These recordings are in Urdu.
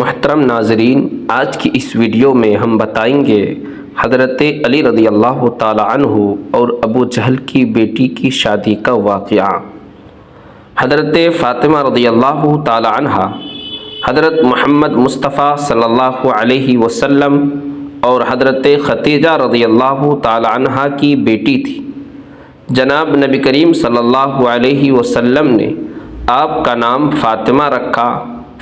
محترم ناظرین، آج کی اس ویڈیو میں ہم بتائیں گے حضرت علی رضی اللہ تعالی عنہ اور ابو جہل کی بیٹی کی شادی کا واقعہ۔ حضرت فاطمہ رضی اللہ تعالی عنہ حضرت محمد مصطفیٰ صلی اللہ علیہ وسلم اور حضرت ختیجہ رضی اللہ تعالی عنہ کی بیٹی تھی۔ جناب نبی کریم صلی اللہ علیہ وسلم نے آپ کا نام فاطمہ رکھا۔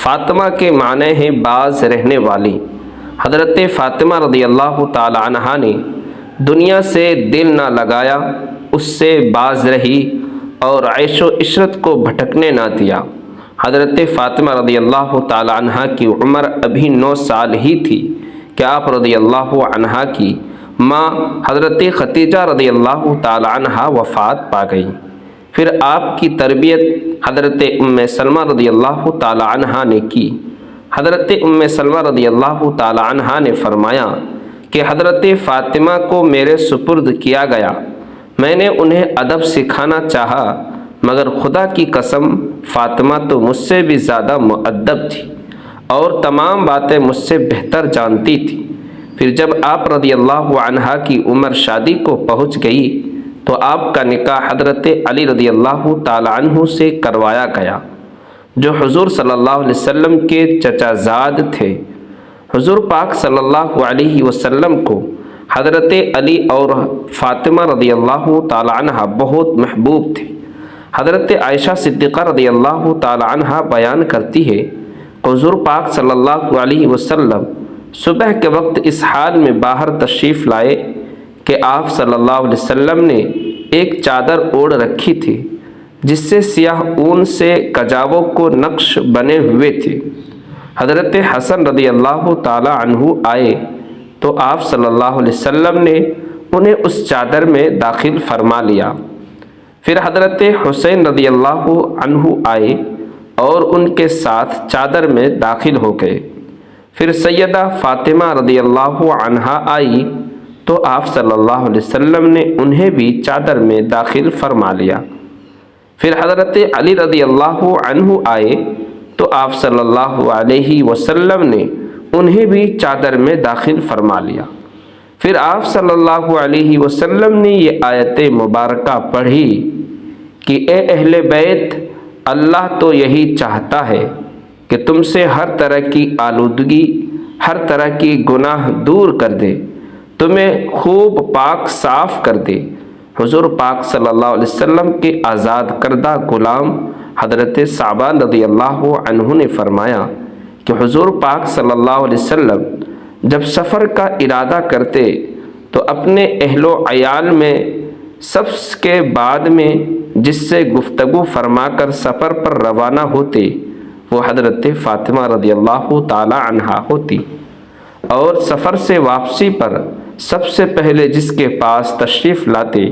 فاطمہ کے معنی ہیں باز رہنے والی۔ حضرت فاطمہ رضی اللہ تعالی عنہا نے دنیا سے دل نہ لگایا، اس سے باز رہی اور عیش و عشرت کو بھٹکنے نہ دیا۔ حضرت فاطمہ رضی اللہ تعالی عنہا کی عمر ابھی 9 سال ہی تھی کہ آپ رضی اللہ عنہا کی ماں حضرت ختیجہ رضی اللہ تعالی عنہا وفات پا گئی۔ پھر آپ کی تربیت حضرت ام سلمہ رضی اللہ تعالی عنہا نے کی۔ حضرت ام سلمہ رضی اللہ تعالی عنہا نے فرمایا کہ حضرت فاطمہ کو میرے سپرد کیا گیا۔ میں نے انہیں ادب سکھانا چاہا، مگر خدا کی قسم فاطمہ تو مجھ سے بھی زیادہ مؤدب تھی اور تمام باتیں مجھ سے بہتر جانتی تھی۔ پھر جب آپ رضی اللہ عنہا کی عمر شادی کو پہنچ گئی تو آپ کا نکاح حضرت علی رضی اللہ تعالی عنہ سے کروایا گیا، جو حضور صلی اللہ علیہ وسلم کے چچا زاد تھے۔ حضور پاک صلی اللہ علیہ وسلم کو حضرت علی اور فاطمہ رضی اللہ تعالی عنہ بہت محبوب تھے۔ حضرت عائشہ صدیقہ رضی اللہ تعالی عنہ بیان کرتی ہے کہ حضور پاک صلی اللہ علیہ وسلم صبح کے وقت اس حال میں باہر تشریف لائے کہ آپ صلی اللہ علیہ وسلم نے ایک چادر اوڑھ رکھی تھی جس سے سیاہ اون سے کجاووں کو نقش بنے ہوئے تھے۔ حضرت حسن رضی اللہ تعالی عنہ آئے تو آپ صلی اللہ علیہ وسلم نے انہیں اس چادر میں داخل فرما لیا۔ پھر حضرت حسین رضی اللہ عنہ آئے اور ان کے ساتھ چادر میں داخل ہو گئے۔ پھر سیدہ فاطمہ رضی اللہ عنہا آئی تو آپ صلی اللہ علیہ وسلم نے انہیں بھی چادر میں داخل فرما لیا۔ پھر حضرت علی رضی اللہ عنہ آئے تو آپ صلی اللہ علیہ وسلم نے انہیں بھی چادر میں داخل فرما لیا۔ پھر آپ صلی اللہ علیہ وسلم نے یہ آیت مبارکہ پڑھی کہ اے اہل بیت، اللہ تو یہی چاہتا ہے کہ تم سے ہر طرح کی آلودگی، ہر طرح کی گناہ دور کر دے، تمہیں خوب پاک صاف کر دے۔ حضور پاک صلی اللہ علیہ وسلم کے آزاد کردہ غلام حضرت ثعبان رضی اللہ عنہ نے فرمایا کہ حضور پاک صلی اللہ علیہ وسلم جب سفر کا ارادہ کرتے تو اپنے اہل و عیال میں سب کے بعد میں جس سے گفتگو فرما کر سفر پر روانہ ہوتے وہ حضرت فاطمہ رضی اللہ تعالی عنہا ہوتی، اور سفر سے واپسی پر سب سے پہلے جس کے پاس تشریف لاتے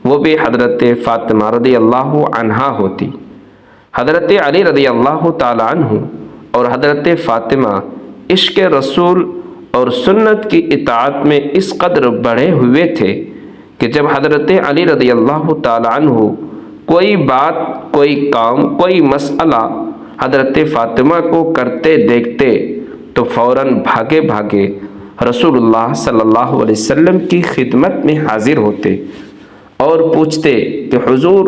وہ بھی حضرت فاطمہ رضی اللہ عنہا ہوتی۔ حضرت علی رضی اللہ تعالی عنہ اور حضرت فاطمہ عشق رسول اور سنت کی اطاعت میں اس قدر بڑھے ہوئے تھے کہ جب حضرت علی رضی اللہ تعالی عنہ کوئی بات، کوئی کام، کوئی مسئلہ حضرت فاطمہ کو کرتے دیکھتے تو فوراً بھاگے بھاگے رسول اللہ صلی اللہ علیہ وسلم کی خدمت میں حاضر ہوتے اور پوچھتے کہ حضور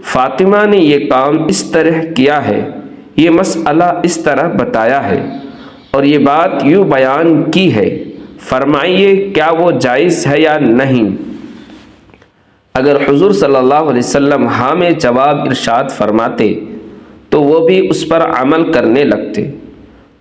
فاطمہ نے یہ کام اس طرح کیا ہے، یہ مسئلہ اس طرح بتایا ہے اور یہ بات یوں بیان کی ہے، فرمائیے کیا وہ جائز ہے یا نہیں۔ اگر حضور صلی اللہ علیہ وسلم ہاں میں جواب ارشاد فرماتے تو وہ بھی اس پر عمل کرنے لگتے،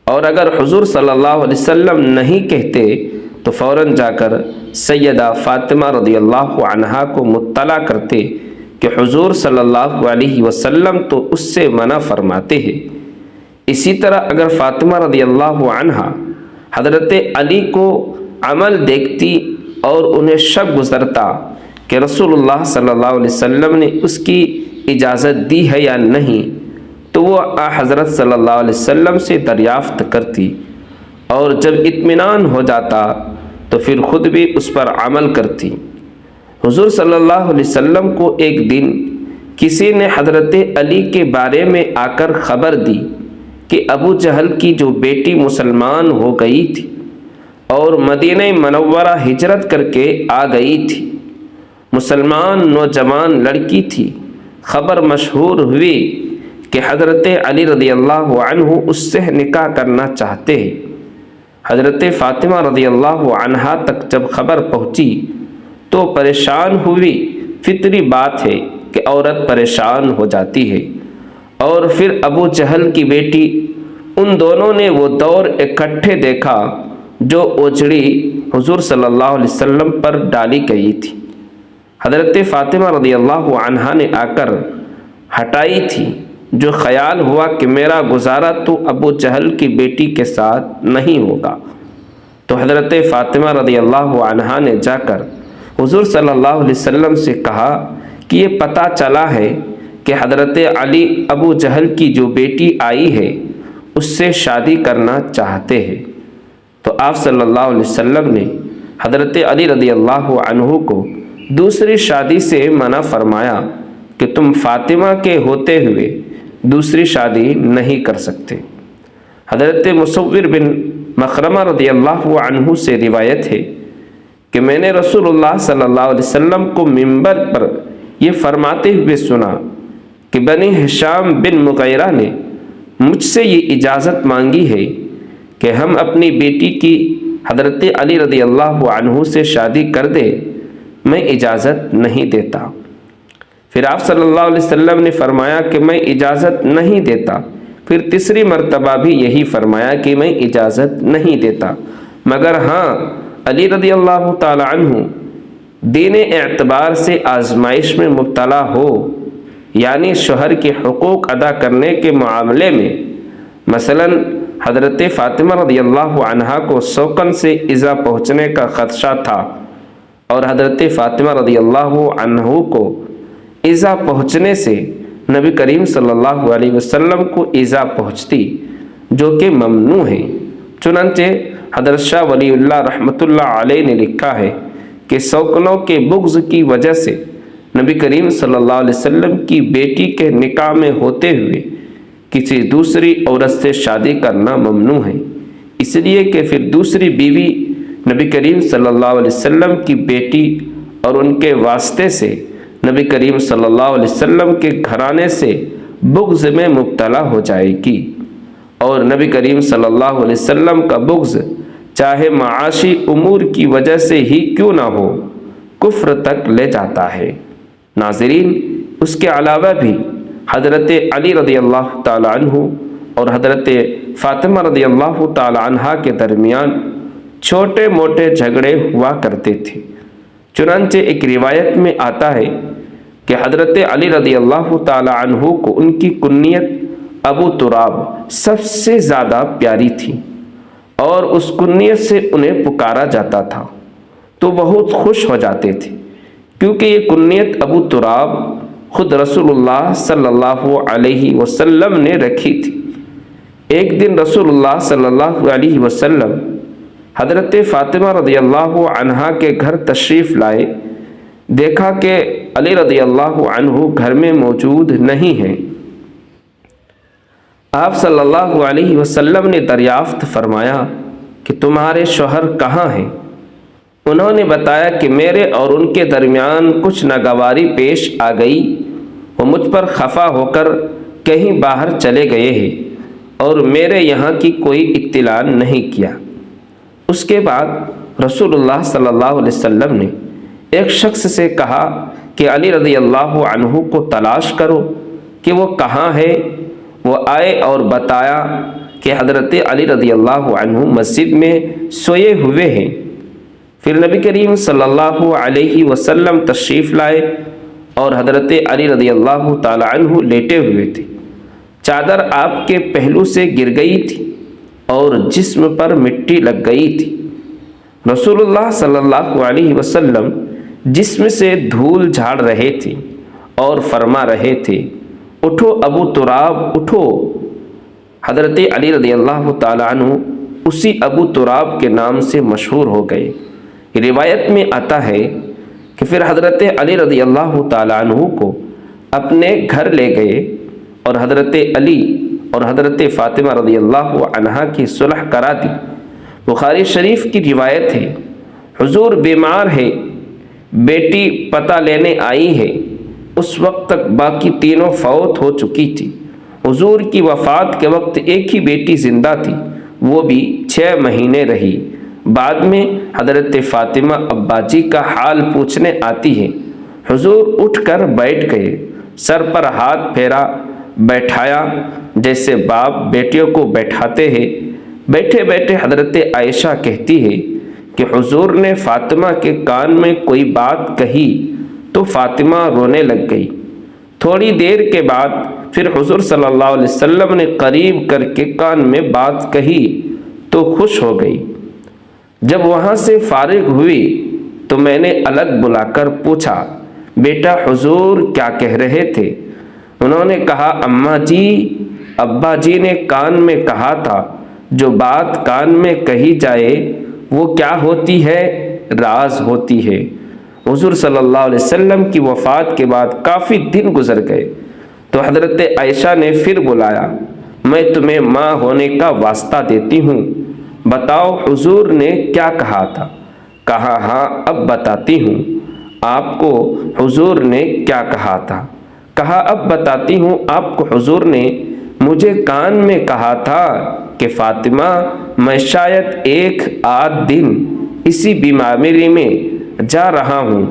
اور اگر حضور صلی اللہ علیہ وسلم نہیں کہتے تو فوراً جا کر سیدہ فاطمہ رضی اللہ عنہا کو مطلع کرتے کہ حضور صلی اللہ علیہ وسلم تو اس سے منع فرماتے ہیں۔ اسی طرح اگر فاطمہ رضی اللہ عنہا حضرت علی کو عمل دیکھتی اور انہیں شک گزرتا کہ رسول اللہ صلی اللہ علیہ وسلم نے اس کی اجازت دی ہے یا نہیں تو وہ حضرت صلی اللہ علیہ وسلم سے دریافت کرتی، اور جب اطمینان ہو جاتا تو پھر خود بھی اس پر عمل کرتی۔ حضور صلی اللہ علیہ وسلم کو ایک دن کسی نے حضرت علی کے بارے میں آ کر خبر دی کہ ابو جہل کی جو بیٹی مسلمان ہو گئی تھی اور مدینہ منورہ ہجرت کر کے آ گئی تھی، مسلمان نوجوان لڑکی تھی، خبر مشہور ہوئی کہ حضرت علی رضی اللہ عنہ اس سے نکاح کرنا چاہتے ہیں۔ حضرت فاطمہ رضی اللہ عنہا تک جب خبر پہنچی تو پریشان ہوئی۔ فطری بات ہے کہ عورت پریشان ہو جاتی ہے۔ اور پھر ابو جہل کی بیٹی، ان دونوں نے وہ دور اکٹھے دیکھا جو اوجڑی حضور صلی اللہ علیہ وسلم پر ڈالی گئی تھی۔ حضرت فاطمہ رضی اللہ عنہا نے آ کر ہٹائی تھی۔ جو خیال ہوا کہ میرا گزارا تو ابو جہل کی بیٹی کے ساتھ نہیں ہوگا، تو حضرت فاطمہ رضی اللہ عنہا نے جا کر حضور صلی اللہ علیہ وسلم سے کہا کہ یہ پتہ چلا ہے کہ حضرت علی ابو جہل کی جو بیٹی آئی ہے اس سے شادی کرنا چاہتے ہیں۔ تو آپ صلی اللہ علیہ وسلم نے حضرت علی رضی اللہ عنہ کو دوسری شادی سے منع فرمایا کہ تم فاطمہ کے ہوتے ہوئے دوسری شادی نہیں کر سکتے۔ حضرت مصور بن مخرمہ رضی اللہ عنہ سے روایت ہے کہ میں نے رسول اللہ صلی اللہ علیہ وسلم کو منبر پر یہ فرماتے ہوئے سنا کہ بنی ہشام بن مغیرہ نے مجھ سے یہ اجازت مانگی ہے کہ ہم اپنی بیٹی کی حضرت علی رضی اللہ عنہ سے شادی کر دے، میں اجازت نہیں دیتا۔ پھر آپ صلی اللہ علیہ وسلم نے فرمایا کہ میں اجازت نہیں دیتا۔ پھر تیسری مرتبہ بھی یہی فرمایا کہ میں اجازت نہیں دیتا، مگر ہاں علی رضی اللہ تعالی عنہ دین اعتبار سے آزمائش میں مبتلا ہو، یعنی شوہر کے حقوق ادا کرنے کے معاملے میں، مثلا حضرت فاطمہ رضی اللہ عنہا کو سوکن سے ایذا پہنچنے کا خدشہ تھا اور حضرت فاطمہ رضی اللہ عنہ کو ایذا پہنچنے سے نبی کریم صلی اللہ علیہ وسلم کو ایذا پہنچتی، جو کہ ممنوع ہے۔ چنانچہ حضرت شاہ ولی اللہ رحمۃ اللہ علیہ نے لکھا ہے کہ سوکنوں کے بغض کی وجہ سے نبی کریم صلی اللہ علیہ وسلم کی بیٹی کے نکاح میں ہوتے ہوئے کسی دوسری عورت سے شادی کرنا ممنوع ہے، اس لیے کہ پھر دوسری بیوی نبی کریم صلی اللہ علیہ وسلم کی بیٹی اور ان کے واسطے سے نبی کریم صلی اللہ علیہ وسلم کے گھرانے سے بغض میں مبتلا ہو جائے گی، اور نبی کریم صلی اللہ علیہ وسلم کا بغض چاہے معاشی امور کی وجہ سے ہی کیوں نہ ہو، کفر تک لے جاتا ہے۔ ناظرین، اس کے علاوہ بھی حضرت علی رضی اللہ تعالی عنہ اور حضرت فاطمہ رضی اللہ تعالی عنہا کے درمیان چھوٹے موٹے جھگڑے ہوا کرتے تھے۔ چنانچہ ایک روایت میں آتا ہے کہ حضرت علی رضی اللہ تعالی عنہ کو ان کی کنیت ابو تراب سب سے زیادہ پیاری تھی، اور اس کنیت سے انہیں پکارا جاتا تھا تو بہت خوش ہو جاتے تھے، کیونکہ یہ کنیت ابو تراب خود رسول اللہ صلی اللہ علیہ وسلم نے رکھی تھی۔ ایک دن رسول اللہ صلی اللہ علیہ وسلم حضرت فاطمہ رضی اللہ عنہا کے گھر تشریف لائے، دیکھا کہ علی رضی اللہ عنہ گھر میں موجود نہیں ہیں۔ آپ صلی اللہ علیہ وسلم نے دریافت فرمایا کہ تمہارے شوہر کہاں ہیں؟ انہوں نے بتایا کہ میرے اور ان کے درمیان کچھ ناگواری پیش آ گئی، وہ مجھ پر خفا ہو کر کہیں باہر چلے گئے ہیں اور میرے یہاں کی کوئی اطلاع نہیں کیا۔ اس کے بعد رسول اللہ صلی اللہ علیہ وسلم نے ایک شخص سے کہا کہ علی رضی اللہ عنہ کو تلاش کرو کہ وہ کہاں ہے۔ وہ آئے اور بتایا کہ حضرت علی رضی اللہ عنہ مسجد میں سوئے ہوئے ہیں۔ پھر نبی کریم صلی اللہ علیہ وسلم تشریف لائے اور حضرت علی رضی اللہ تعالی عنہ لیٹے ہوئے تھے۔ چادر آپ کے پہلو سے گر گئی تھی اور جسم پر مٹی لگ گئی تھی۔ رسول اللہ صلی اللہ علیہ وسلم جسم سے دھول جھاڑ رہے تھے اور فرما رہے تھے، اٹھو ابو تراب اٹھو۔ حضرت علی رضی اللہ تعالی عنہ اسی ابو تراب کے نام سے مشہور ہو گئے۔ روایت میں آتا ہے کہ پھر حضرت علی رضی اللہ تعالی عنہ کو اپنے گھر لے گئے اور حضرت علی اور حضرت فاطمہ رضی اللہ عنہا کی صلح کرا دی۔ بخاری شریف کی روایت ہے، حضور بیمار ہے، بیٹی پتہ لینے آئی ہے۔ اس وقت تک باقی تینوں فوت ہو چکی تھی۔ حضور کی وفات کے وقت ایک ہی بیٹی زندہ تھی، وہ بھی 6 مہینے رہی۔ بعد میں حضرت فاطمہ ابا جی کا حال پوچھنے آتی ہے۔ حضور اٹھ کر بیٹھ گئے، سر پر ہاتھ پھیرا، بیٹھایا جیسے باپ بیٹیوں کو بیٹھاتے ہیں۔ بیٹھے بیٹھے حضرت عائشہ کہتی ہے کہ حضور نے فاطمہ کے کان میں کوئی بات کہی تو فاطمہ رونے لگ گئی۔ تھوڑی دیر کے بعد پھر حضور صلی اللہ علیہ وسلم نے قریب کر کے کان میں بات کہی تو خوش ہو گئی۔ جب وہاں سے فارغ ہوئی تو میں نے الگ بلا کر پوچھا، بیٹا حضور کیا کہہ رہے تھے؟ انہوں نے کہا، اماں جی، ابا جی نے کان میں کہا تھا جو بات کان میں کہی جائے وہ کیا ہوتی ہے؟ راز ہوتی ہے۔ حضور صلی اللہ علیہ وسلم کی وفات کے بعد کافی دن گزر گئے تو حضرت عائشہ نے پھر بلایا، میں تمہیں ماں ہونے کا واسطہ دیتی ہوں، بتاؤ حضور نے کیا کہا تھا؟ کہا، ہاں اب بتاتی ہوں آپ کو حضور نے کیا کہا تھا۔ کہا، اب بتاتی ہوں آپ کو حضور نے مجھے کان میں کہا تھا کہ فاطمہ، میں شاید 1 آدھ دن اسی بیماری میں جا رہا ہوں۔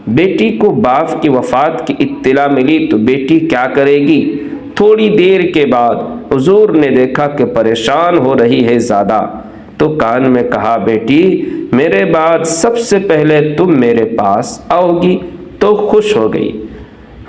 بیٹی کو باپ کی وفات کی اطلاع ملی تو بیٹی کیا کرے گی؟ تھوڑی دیر کے بعد حضور نے دیکھا کہ پریشان ہو رہی ہے زیادہ، تو کان میں کہا، بیٹی میرے بعد سب سے پہلے تم میرے پاس آؤ گی، تو خوش ہو گئی۔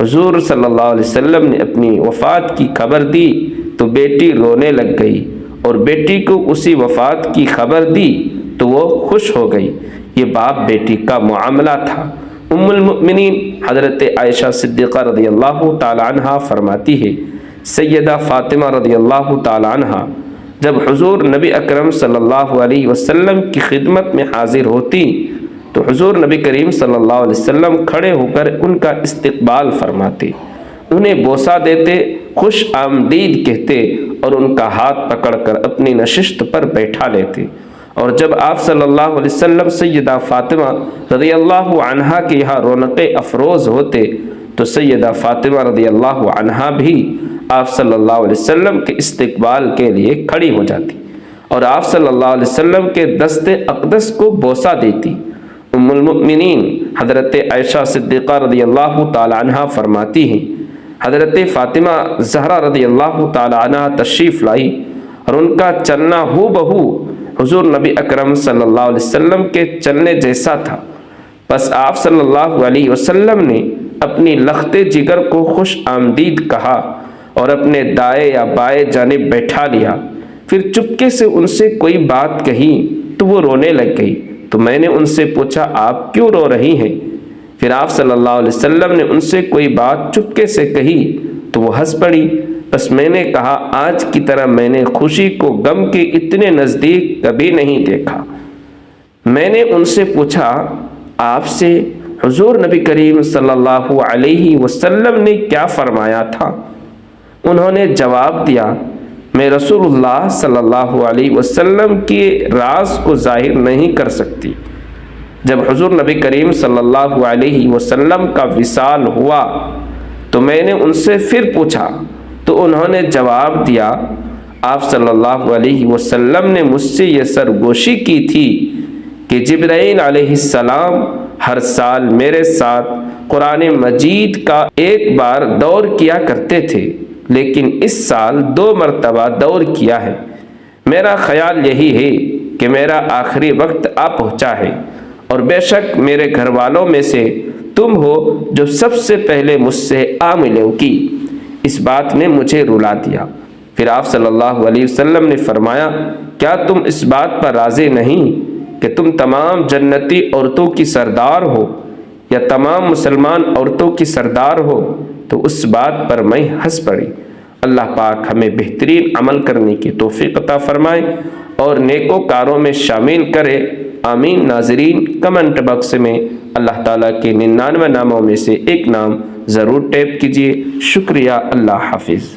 حضور صلی اللہ علیہ وسلم نے اپنی وفات کی خبر دی تو بیٹی رونے لگ گئی، اور بیٹی کو اسی وفات کی خبر دی تو وہ خوش ہو گئی۔ یہ باپ بیٹی کا معاملہ تھا۔ ام المؤمنین حضرت عائشہ صدیقہ رضی اللہ تعالی عنہ فرماتی ہے، سیدہ فاطمہ رضی اللہ تعالی عنہ جب حضور نبی اکرم صلی اللہ علیہ وسلم کی خدمت میں حاضر ہوتی تو حضور نبی کریم صلی اللہ علیہ وسلم کھڑے ہو کر ان کا استقبال فرماتے، انہیں بوسہ دیتے، خوش آمدید کہتے اور ان کا ہاتھ پکڑ کر اپنی نشست پر بیٹھا لیتے۔ اور جب آپ صلی اللہ علیہ وسلم سیدہ فاطمہ رضی اللہ عنہا کے یہاں رونق افروز ہوتے تو سیدہ فاطمہ رضی اللہ عنہا بھی آپ صلی اللہ علیہ وسلم کے استقبال کے لیے کھڑی ہو جاتی اور آپ صلی اللہ علیہ وسلم کے دست اقدس کو بوسہ دیتی۔ ام المؤمنین حضرت عائشہ صدیقہ رضی اللہ تعالی عنہ فرماتی ہیں، حضرت فاطمہ زہرا رضی اللہ تعالی عنہ تشریف لائی اور ان کا چلنا ہو بہو حضور نبی اکرم صلی اللہ علیہ وسلم کے چلنے جیسا تھا۔ بس آپ صلی اللہ علیہ وسلم نے اپنی لخت جگر کو خوش آمدید کہا اور اپنے دائیں یا بائیں جانب بیٹھا لیا، پھر چپکے سے ان سے کوئی بات کہی تو وہ رونے لگ گئی۔ تو میں نے ان سے پوچھا، آپ کیوں رو رہی ہیں؟ پھر آپ صلی اللہ علیہ وسلم نے ان سے کوئی بات چپکے سے کہی تو وہ ہنس پڑی۔ بس میں نے کہا، آج کی طرح میں نے خوشی کو غم کے اتنے نزدیک کبھی نہیں دیکھا۔ میں نے ان سے پوچھا، آپ سے حضور نبی کریم صلی اللہ علیہ وسلم نے کیا فرمایا تھا؟ انہوں نے جواب دیا، میں رسول اللہ صلی اللہ علیہ وسلم کے راز کو ظاہر نہیں کر سکتی۔ جب حضور نبی کریم صلی اللہ علیہ وسلم کا وصال ہوا تو میں نے ان سے پھر پوچھا تو انہوں نے جواب دیا، آپ صلی اللہ علیہ وسلم نے مجھ سے یہ سرگوشی کی تھی کہ جبرائیل علیہ السلام ہر سال میرے ساتھ قرآن مجید کا ایک بار دور کیا کرتے تھے، لیکن اس سال 2 مرتبہ دور کیا ہے۔ میرا خیال یہی ہے کہ میرا آخری وقت آ پہنچا ہے، اور بے شک میرے گھر والوں میں سے تم ہو جو سب سے پہلے مجھ سے آ ملو گی۔ اس بات نے مجھے رلا دیا۔ پھر آپ صلی اللہ علیہ وسلم نے فرمایا، کیا تم اس بات پر راضی نہیں کہ تم تمام جنتی عورتوں کی سردار ہو یا تمام مسلمان عورتوں کی سردار ہو؟ تو اس بات پر میں ہنس پڑی۔ اللہ پاک ہمیں بہترین عمل کرنے کی توفیق عطا فرمائے اور نیکوکاروں میں شامل کرے، آمین۔ ناظرین، کمنٹ باکس میں اللہ تعالیٰ کے 99 ناموں میں سے ایک نام ضرور ٹیپ کیجیے۔ شکریہ، اللہ حافظ۔